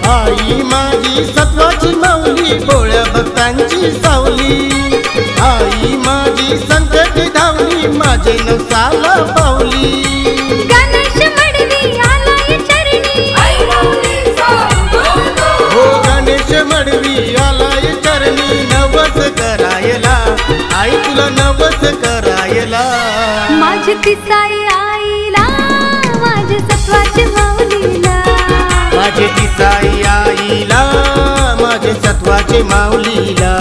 आई माझी सत्वाची माऊली, भोळ्या भक्तांची सावली। आई माझी संकटी धावली, माझे नवसाला पावली। गणेश मडवी आलाय चरणी, आई माऊलीचा हो गणेश मडवी आलाय चरणी, नवस करायला आई तुला नवस करायला। माझी तिसाई आईला, माझ्या सत्वाच्या माऊलीला, माझे तिसाई आईला, माझे सत्वाचे माऊलीला।